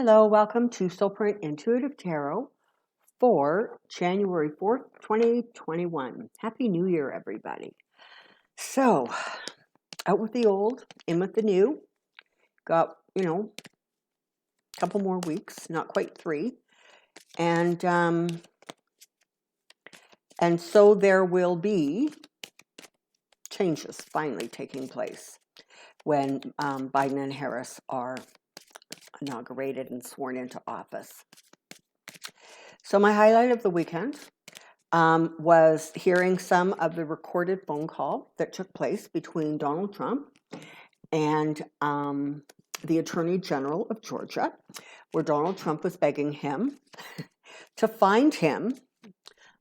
Hello, welcome to Soulprint Intuitive Tarot for January 4th, 2021. Happy New Year, everybody. So, out with the old, in with the new. Got, a couple more weeks, not quite 3. And so there will be changes finally taking place when Biden and Harris are inaugurated and sworn into office. So my highlight of the weekend was hearing some of the recorded phone call that took place between Donald Trump and the Attorney General of Georgia, where Donald Trump was begging him to find him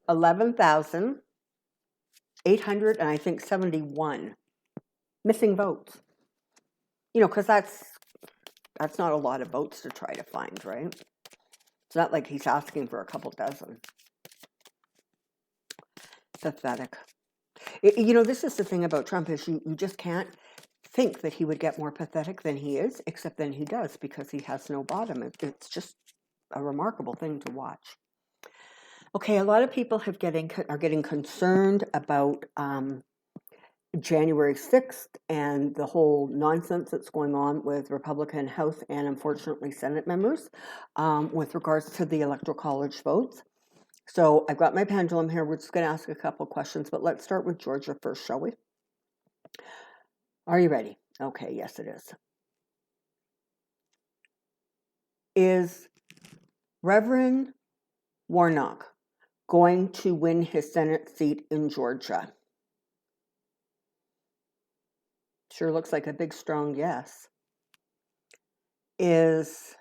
$11,871 missing votes. Because that's not a lot of votes to try to find, right? It's not like he's asking for a couple dozen. Pathetic. This is the thing about Trump is you just can't think that he would get more pathetic than he is, except then he does because he has no bottom. It's just a remarkable thing to watch. Okay, a lot of people are getting concerned about January 6th and the whole nonsense that's going on with Republican House and unfortunately Senate members with regards to the Electoral College votes. So I've got my pendulum here. We're just going to ask a couple questions, but let's start with Georgia first, shall we? Are you ready? Okay, yes it is. Is Reverend Warnock going to win his Senate seat in Georgia? Sure looks like a big, strong yes. Is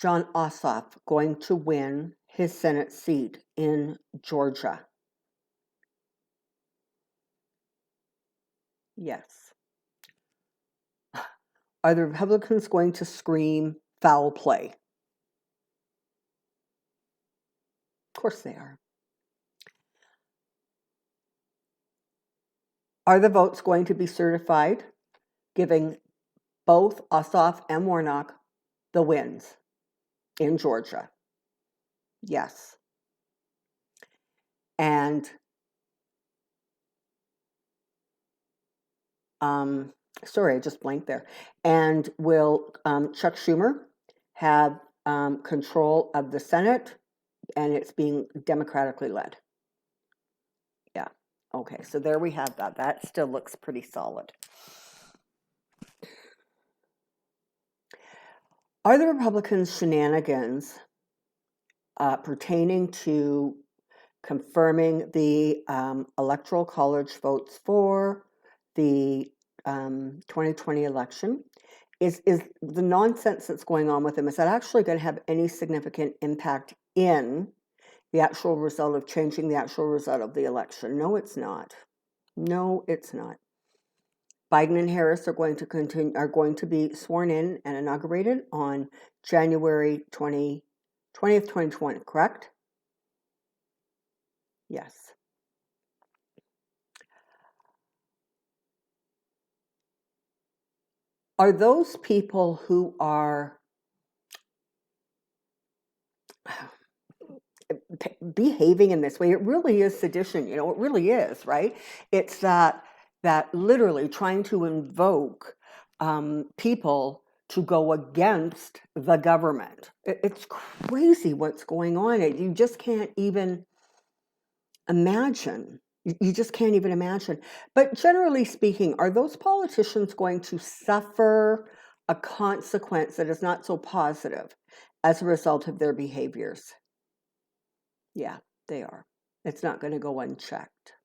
Jon Ossoff going to win his Senate seat in Georgia? Yes. Are the Republicans going to scream foul play? Of course they are. Are the votes going to be certified, giving both Ossoff and Warnock the wins in Georgia? Yes. And sorry, I just blanked there. And will Chuck Schumer have control of the Senate, and it's being democratically led? Yeah. Okay, so there we have that. That still looks pretty solid. Are the Republicans' shenanigans pertaining to confirming the Electoral College votes for the 2020 election? Is the nonsense that's going on with them, is that actually going to have any significant impact in the actual result of changing the actual result of the election? No, it's not. No, it's not. Biden and Harris are going to be sworn in and inaugurated on January 20th, 2020, correct? Yes. Are those people who are behaving in this way? It really is sedition, it really is, right? It's that literally trying to invoke people to go against the government. It's crazy what's going on. You just can't even imagine. You just can't even imagine. But generally speaking, are those politicians going to suffer a consequence that is not so positive as a result of their behaviors? Yeah, they are. It's not going to go unchecked.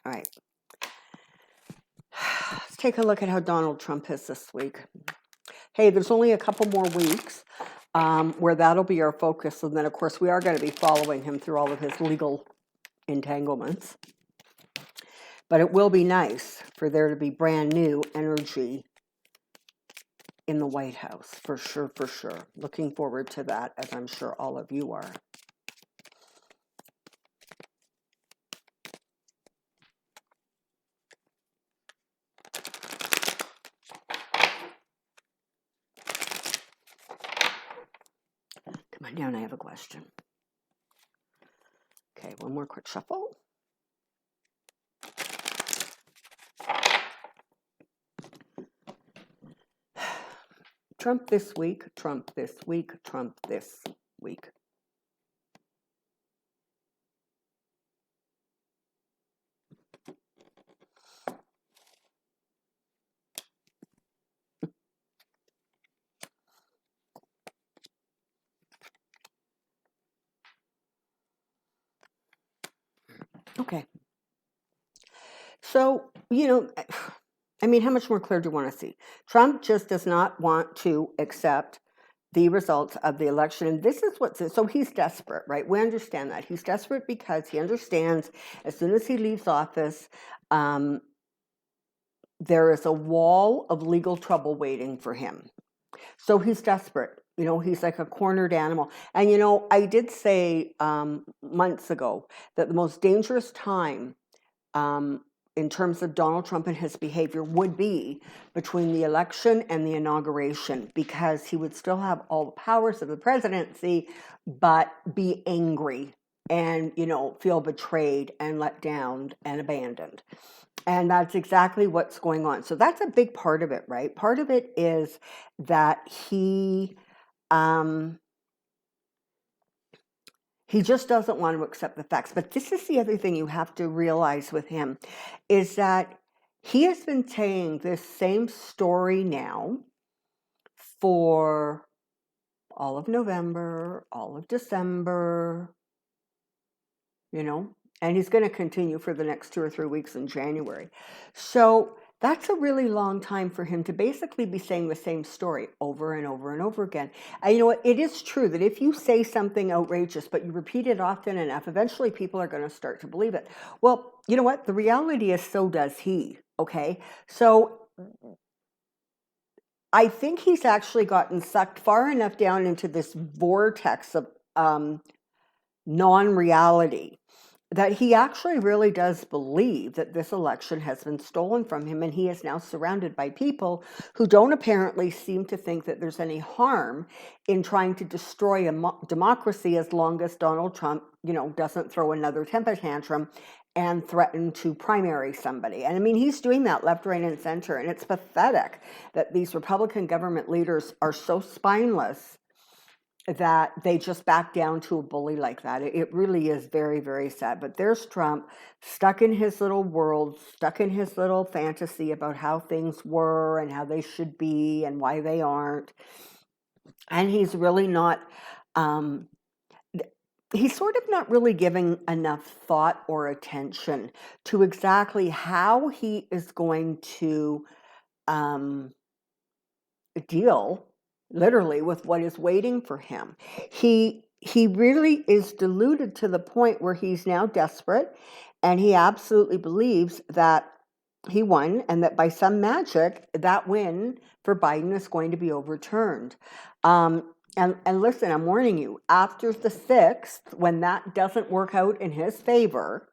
All right. Let's take a look at how Donald Trump is this week. Hey, there's only a couple more weeks where that'll be our focus. And then, of course, we are going to be following him through all of his legal entanglements. But it will be nice for there to be brand new energy in the White House, for sure, for sure. Looking forward to that, as I'm sure all of you are. Now I have a question. Okay, one more quick shuffle. Trump this week, Trump this week, Trump this week. Okay. So, I mean, how much more clear do you want to see? Trump just does not want to accept the results of the election. And this is so he's desperate, right? We understand that. He's desperate because he understands as soon as he leaves office, there is a wall of legal trouble waiting for him. So he's desperate. He's like a cornered animal. And, I did say months ago that the most dangerous time in terms of Donald Trump and his behavior would be between the election and the inauguration, because he would still have all the powers of the presidency, but be angry and, feel betrayed and let down and abandoned. And that's exactly what's going on. So that's a big part of it, right? Part of it is that he just doesn't want to accept the facts. But this is the other thing you have to realize with him, is that he has been saying this same story now for all of November, all of December, and he's going to continue for the next 2 or 3 weeks in January. So that's a really long time for him to basically be saying the same story over and over and over again. And it is true that if you say something outrageous, but you repeat it often enough, eventually people are going to start to believe it. Well, you know what? The reality is, so does he. Okay. So I think he's actually gotten sucked far enough down into this vortex of non-reality that he actually really does believe that this election has been stolen from him, and he is now surrounded by people who don't apparently seem to think that there's any harm in trying to destroy a democracy, as long as Donald Trump, doesn't throw another temper tantrum and threaten to primary somebody. And I mean, he's doing that left, right, and center, and it's pathetic that these Republican government leaders are so spineless that they just back down to a bully like that. It really is very, very sad. But there's Trump stuck in his little world, stuck in his little fantasy about how things were and how they should be and why they aren't. And he's really not, he's sort of not really giving enough thought or attention to exactly how he is going to deal literally with what is waiting for him. He really is deluded to the point where he's now desperate, and he absolutely believes that he won, and that by some magic that win for Biden is going to be overturned. And listen, I'm warning you, after the 6th, when that doesn't work out in his favor,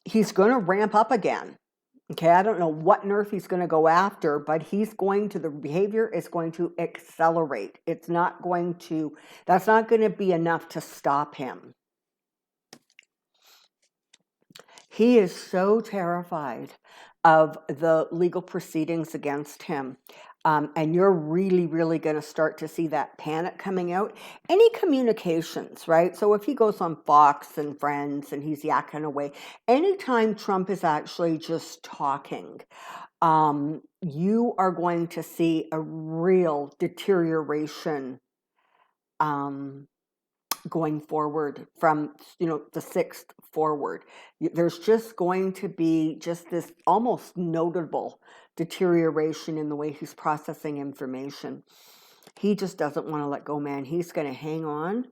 he's going to ramp up again. Okay, I don't know what nerf he's going to go after, but the behavior is going to accelerate. That's not going to be enough to stop him. He is so terrified of the legal proceedings against him. And you're really, really going to start to see that panic coming out. Any communications, right? So if he goes on Fox and Friends and he's yakking away, anytime Trump is actually just talking, you are going to see a real deterioration going forward from, the 6th forward. There's just going to be just this almost notable deterioration in the way he's processing information. He just doesn't want to let go, man. He's going to hang on.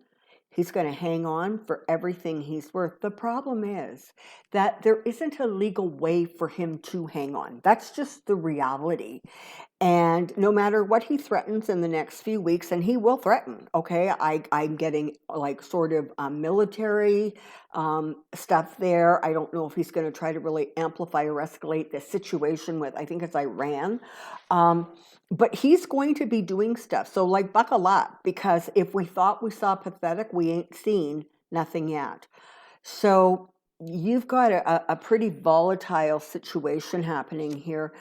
He's going to hang on for everything he's worth. The problem is that there isn't a legal way for him to hang on. That's just the reality. And no matter what he threatens in the next few weeks, and he will threaten, okay? I'm getting like sort of military stuff there. I don't know if he's going to try to really amplify or escalate the situation with, I think it's Iran. But he's going to be doing stuff. So like buckle up, because if we thought we saw pathetic, we ain't seen nothing yet. So you've got a pretty volatile situation happening here.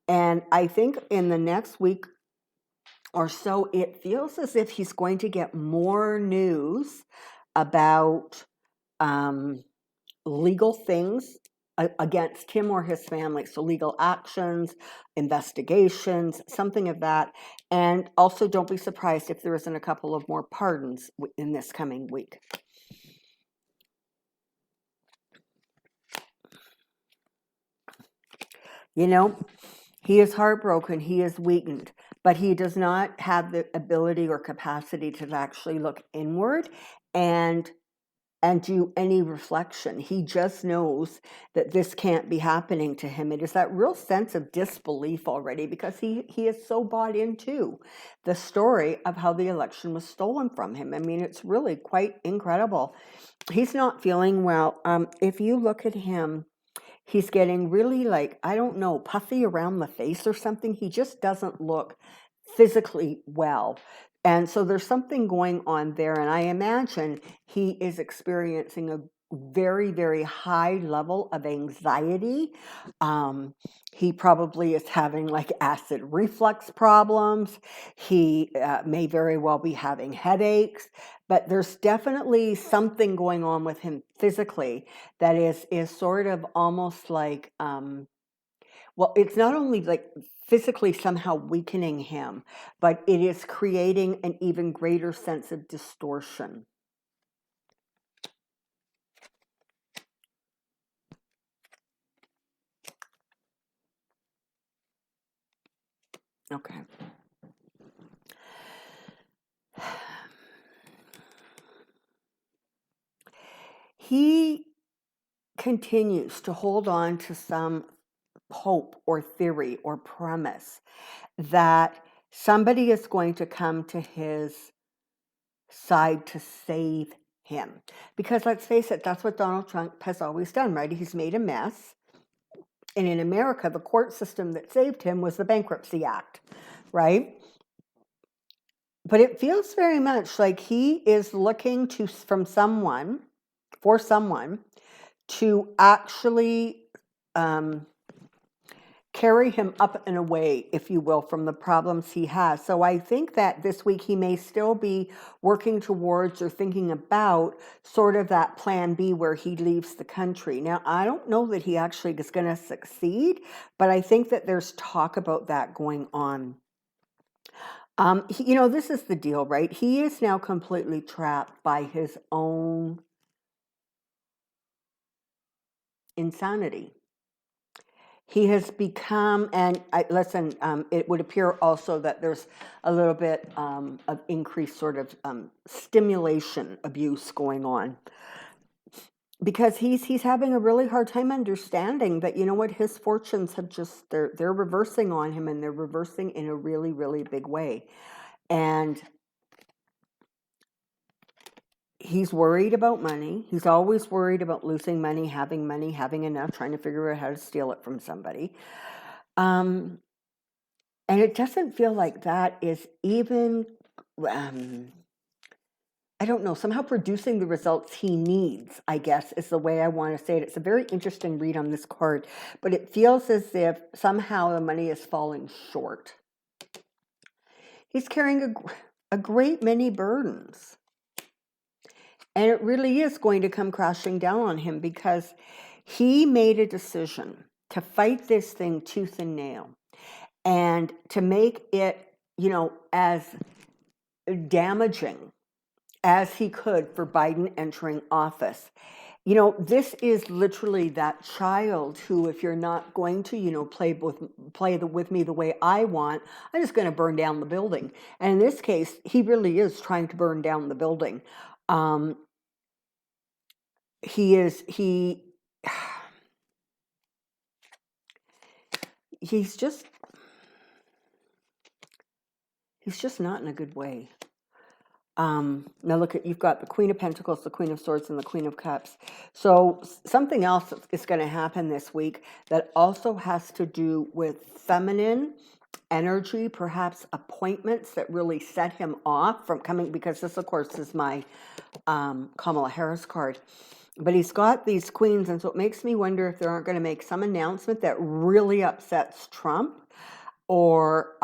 And I think in the next week or so, it feels as if he's going to get more news about legal things against him or his family. So legal actions, investigations, something of that. And also don't be surprised if there isn't a couple of more pardons in this coming week. You know, he is heartbroken, he is weakened, but he does not have the ability or capacity to actually look inward and do any reflection. He just knows that this can't be happening to him. It is that real sense of disbelief already, because he is so bought into the story of how the election was stolen from him. I mean, it's really quite incredible. He's not feeling well. If you look at him, he's getting really, like, I don't know, puffy around the face or something. He just doesn't look physically well. And so there's something going on there. And I imagine he is experiencing a very, very high level of anxiety. He probably is having like acid reflux problems. He may very well be having headaches. But there's definitely something going on with him physically that is sort of almost like, well, it's not only like physically somehow weakening him, but it is creating an even greater sense of distortion. Okay. He continues to hold on to some hope or theory or premise that somebody is going to come to his side to save him. Because let's face it, that's what Donald Trump has always done, right? He's made a mess. And in America, the court system that saved him was the Bankruptcy Act, right? But it feels very much like he is looking for someone to actually carry him up and away, if you will, from the problems he has. So I think that this week he may still be working towards or thinking about sort of that plan B where he leaves the country. Now, I don't know that he actually is going to succeed, but I think that there's talk about that going on. This is the deal, right? He is now completely trapped by his own insanity. He has become, and listen, it would appear also that there's a little bit of increased sort of stimulation abuse going on, because he's having a really hard time understanding that, you know what, his fortunes have just, they're reversing on him, and they're reversing in a really, really big way. And he's worried about money. He's always worried about losing money, having enough, trying to figure out how to steal it from somebody. And it doesn't feel like that is even, I don't know, somehow producing the results he needs, I guess, is the way I want to say it. It's a very interesting read on this card, but it feels as if somehow the money is falling short. He's carrying a great many burdens. And it really is going to come crashing down on him, because he made a decision to fight this thing tooth and nail and to make it, as damaging as he could for Biden entering office. This is literally that child who, if you're not going to, play with me the way I want, I'm just going to burn down the building. And in this case, he really is trying to burn down the building. Um, he's just not in a good way. Now look at, you've got the Queen of Pentacles, the Queen of Swords, and the Queen of Cups. So something else is going to happen this week that also has to do with feminine energy, perhaps appointments that really set him off from coming, because this, of course, is my Kamala Harris card. But he's got these queens, and so it makes me wonder if they aren't going to make some announcement that really upsets Trump, or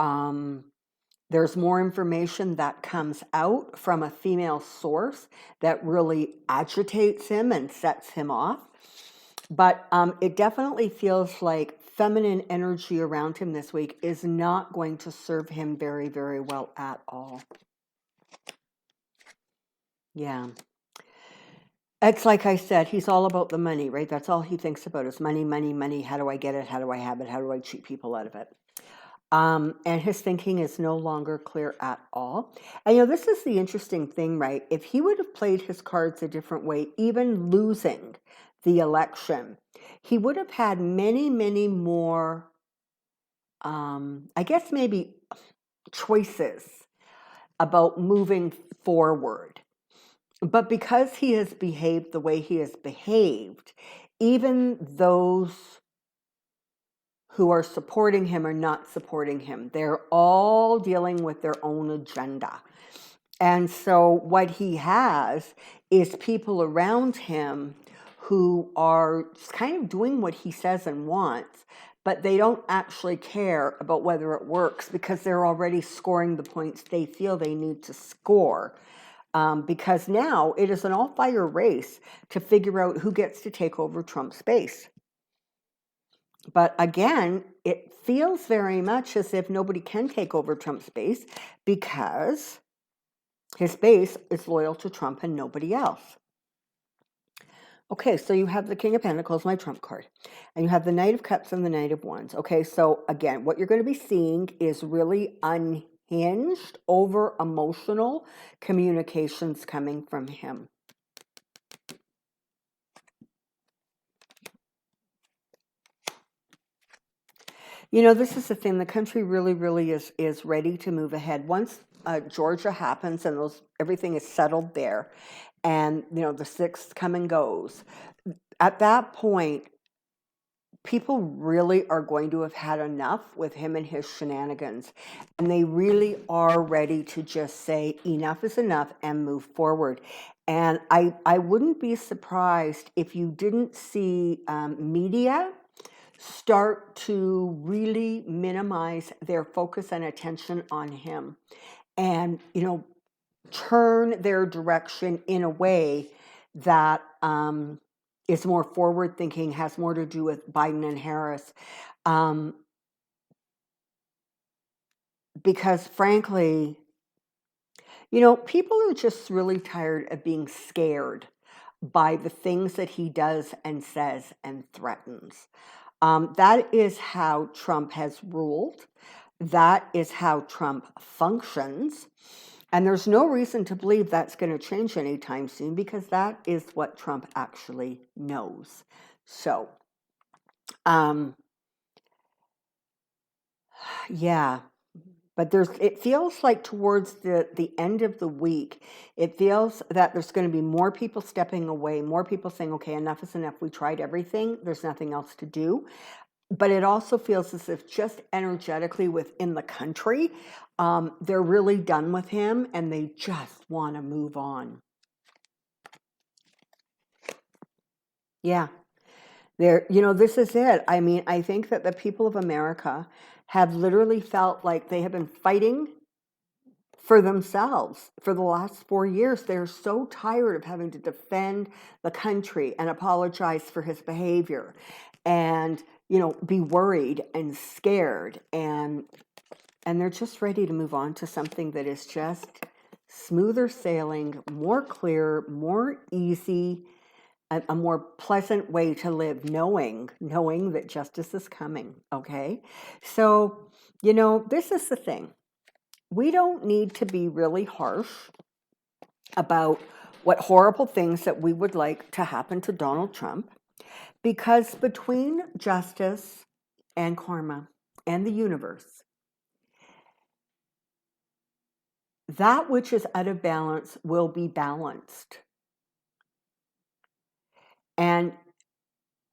there's more information that comes out from a female source that really agitates him and sets him off. But it definitely feels like feminine energy around him this week is not going to serve him very, very well at all. Yeah. It's like I said, he's all about the money, right? That's all he thinks about is money, money, money. How do I get it? How do I have it? How do I cheat people out of it? And his thinking is no longer clear at all. And, this is the interesting thing, right? If he would have played his cards a different way, even losing the election, he would have had many, many more, I guess maybe choices about moving forward. But because he has behaved the way he has behaved, even those who are supporting him or not supporting him, they're all dealing with their own agenda. And so what he has is people around him who are kind of doing what he says and wants, but they don't actually care about whether it works because they're already scoring the points they feel they need to score. Because now it is an all-fire race to figure out who gets to take over Trump's base. But again, it feels very much as if nobody can take over Trump's base because his base is loyal to Trump and nobody else. Okay, so you have the King of Pentacles, my Trump card, and you have the Knight of Cups and the Knight of Wands. Okay, so again, what you're going to be seeing is really unhinged, over emotional communications coming from him. This is the thing. The country really, really is ready to move ahead. Once Georgia happens and everything is settled there, and the 6th come and goes, at that point, people really are going to have had enough with him and his shenanigans, and they really are ready to just say enough is enough and move forward. And I wouldn't be surprised if you didn't see media start to really minimize their focus and attention on him, and turn their direction in a way that is more forward thinking, has more to do with Biden and Harris, because frankly, people are just really tired of being scared by the things that he does and says and threatens. That is how Trump has ruled. That is how Trump functions. And there's no reason to believe that's going to change anytime soon because that is what Trump actually knows. So, yeah. But it feels like towards the end of the week, it feels that there's going to be more people stepping away, more people saying, okay, enough is enough. We tried everything. There's nothing else to do. But it also feels as if just energetically within the country, they're really done with him and they just want to move on. Yeah. This is it. I mean, I think that the people of America have literally felt like they have been fighting for themselves for the last 4 years. They're so tired of having to defend the country and apologize for his behavior and, be worried and scared. And they're just ready to move on to something that is just smoother sailing, more clear, more easy, a more pleasant way to live, knowing that justice is coming, okay? So, this is the thing. We don't need to be really harsh about what horrible things that we would like to happen to Donald Trump, because between justice and karma and the universe, that which is out of balance will be balanced. And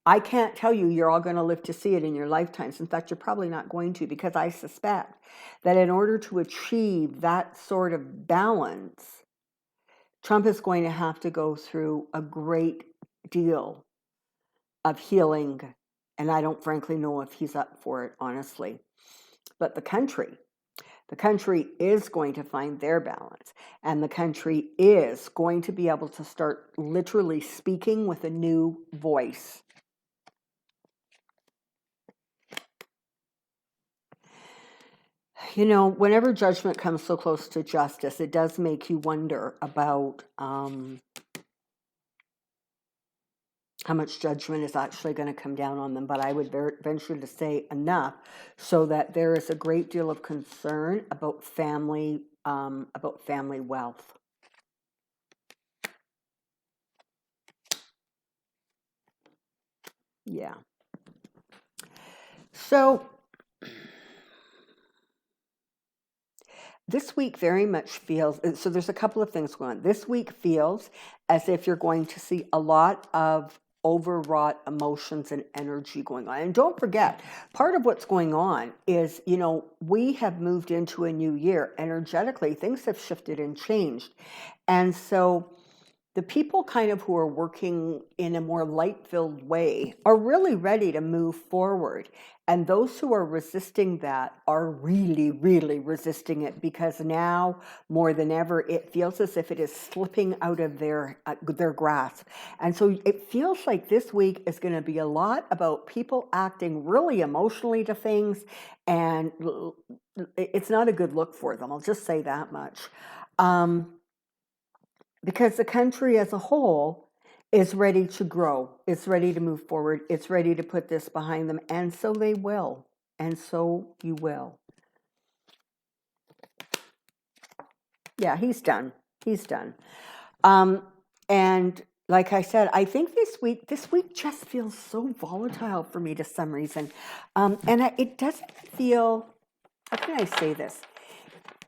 I can't tell you you're all going to live to see it in your lifetimes. In fact, you're probably not going to, because I suspect that in order to achieve that sort of balance, Trump is going to have to go through a great deal of healing. And I don't frankly know if he's up for it, honestly. But the country is going to find their balance. And the country is going to be able to start literally speaking with a new voice. You know, whenever judgment comes so close to justice, it does make you wonder about how much judgment is actually going to come down on them. But I would venture to say enough so that there is a great deal of concern about family wealth. Yeah. So this week very much feels, so there's a couple of things going on. This week feels as if you're going to see a lot of overwrought emotions and energy going on. And don't forget, part of what's going on is, you know, we have moved into a new year. Energetically, things have shifted and changed. And so the people kind of who are working in a more light-filled way are really ready to move forward. And those who are resisting that are really, really resisting it, because now more than ever, it feels as if it is slipping out of their grasp. And so it feels like this week is going to be a lot about people acting really emotionally to things, and it's not a good look for them. I'll just say that much. Because the country as a whole is ready to grow. It's ready to move forward. It's ready to put this behind them. And so they will. And so you will. Yeah, he's done. He's done. And like I said, I think this week just feels so volatile for me to some reason. It doesn't feel, how can I say this?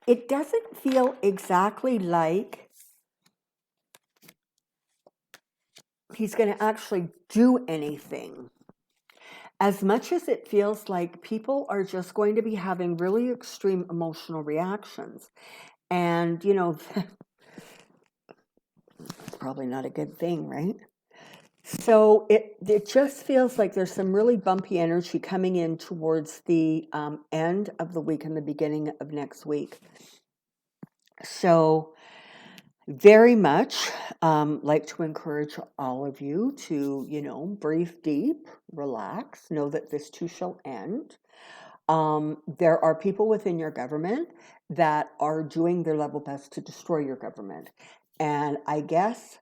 It doesn't feel exactly like he's going to actually do anything. As much as it feels like people are just going to be having really extreme emotional reactions. And, you know, it's probably not a good thing, right? So it just feels like there's some really bumpy energy coming in towards the end of the week and the beginning of next week. So very much like to encourage all of you to, you know, breathe deep, relax, know that this too shall end. There are people within your government that are doing their level best to destroy your government. And I guess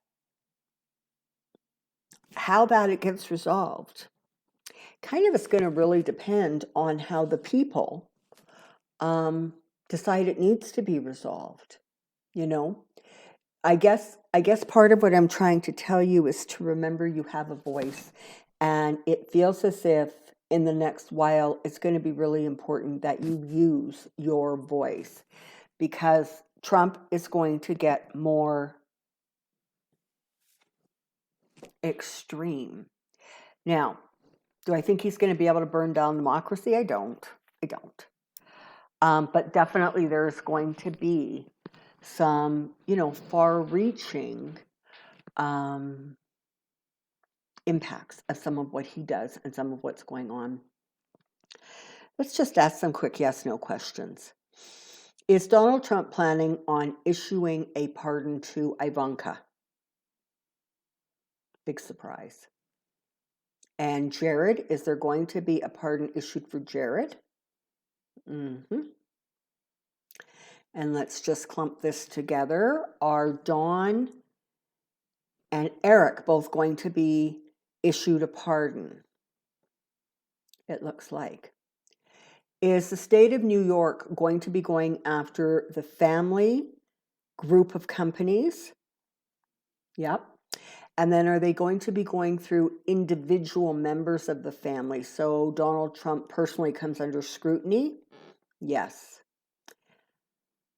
how that it gets resolved kind of is going to really depend on how the people decide it needs to be resolved. You know, I guess part of what I'm trying to tell you is to remember you have a voice, and it feels as if in the next while it's going to be really important that you use your voice, because Trump is going to get more extreme. Now, do I think he's going to be able to burn down democracy? I don't. But definitely there's going to be some, you know, far-reaching impacts of some of what he does and some of what's going on. Let's just ask some quick yes/no questions. Is Donald Trump planning on issuing a pardon to Ivanka? Big surprise. And Jared, is there going to be a pardon issued for Jared? Mm-hmm. And let's just clump this together. Are Dawn and Eric both going to be issued a pardon? It looks like. Is the state of New York going to be going after the family group of companies Yep. And then are they going to be going through individual members of the family? So Donald Trump personally comes under scrutiny? Yes.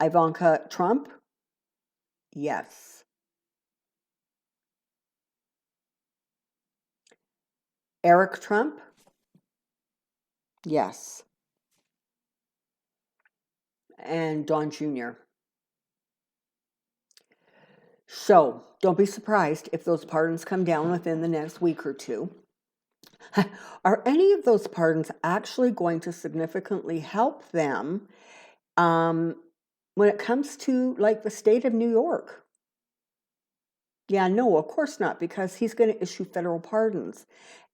Ivanka Trump? Yes. Eric Trump? Yes. And Don Jr. So don't be surprised if those pardons come down within the next week or two. Are any of those pardons actually going to significantly help them when it comes to like the state of New York? Yeah, no, of course not, because he's going to issue federal pardons.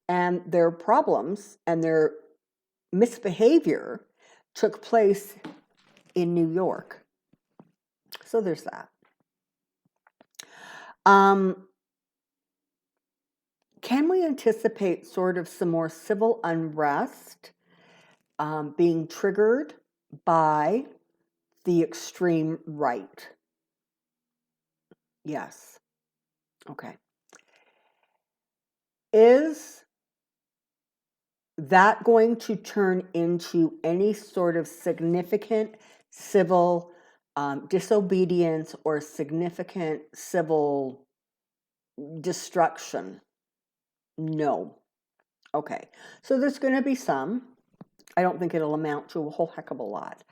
And their problems and their misbehavior took place in New York. So there's that. Can we anticipate sort of some more civil unrest being triggered by the extreme right? Yes. Okay. Is that going to turn into any sort of significant civil disobedience or significant civil destruction? No. Okay. So there's going to be some. I don't think it'll amount to a whole heck of a lot.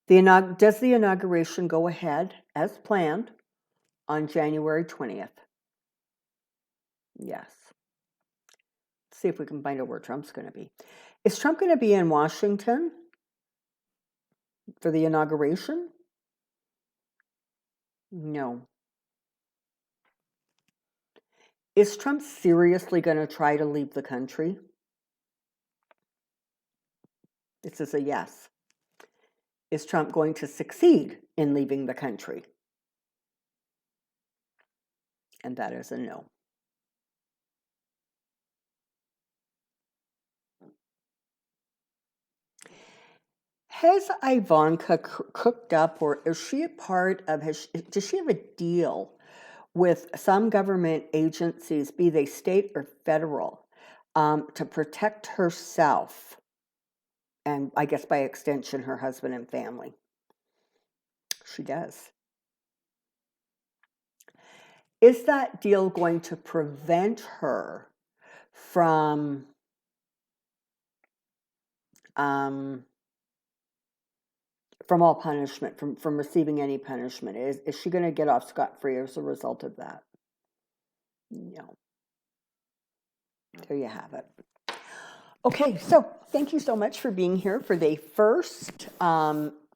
Does the inauguration go ahead as planned on January 20th? Yes. Let's see if we can find out where Trump's going to be. Is Trump going to be in Washington for the inauguration? No. Is Trump seriously going to try to leave the country? This is a yes. Is Trump going to succeed in leaving the country? And that is a no. Has Ivanka cooked up, or is she a part of, does she have a deal with some government agencies, be they state or federal, to protect herself and I guess by extension her husband and family? She does. Is that deal going to prevent her from all punishment, from receiving any punishment? Is she going to get off scot-free as a result of that? No. There you have it. Okay, so thank you so much for being here for the first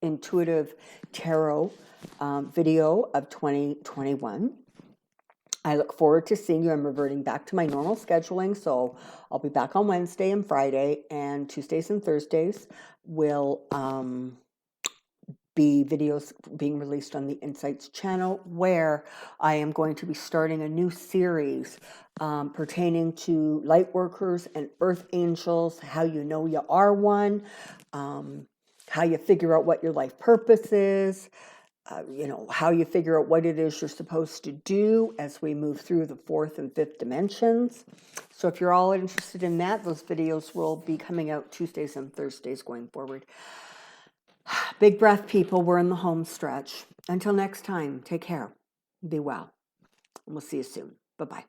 intuitive tarot video of 2021. I look forward to seeing you. I'm reverting back to my normal scheduling, so I'll be back on Wednesday and Friday, and Tuesdays and Thursdays will be videos being released on the Insights channel, where I am going to be starting a new series pertaining to light workers and earth angels, how you know you are one, how you figure out what your life purpose is, how you figure out what it is you're supposed to do as we move through the fourth and fifth dimensions. So if you're all interested in that, those videos will be coming out Tuesdays and Thursdays going forward. Big breath, people. We're in the home stretch. Until next time, take care. Be well. And we'll see you soon. Bye-bye.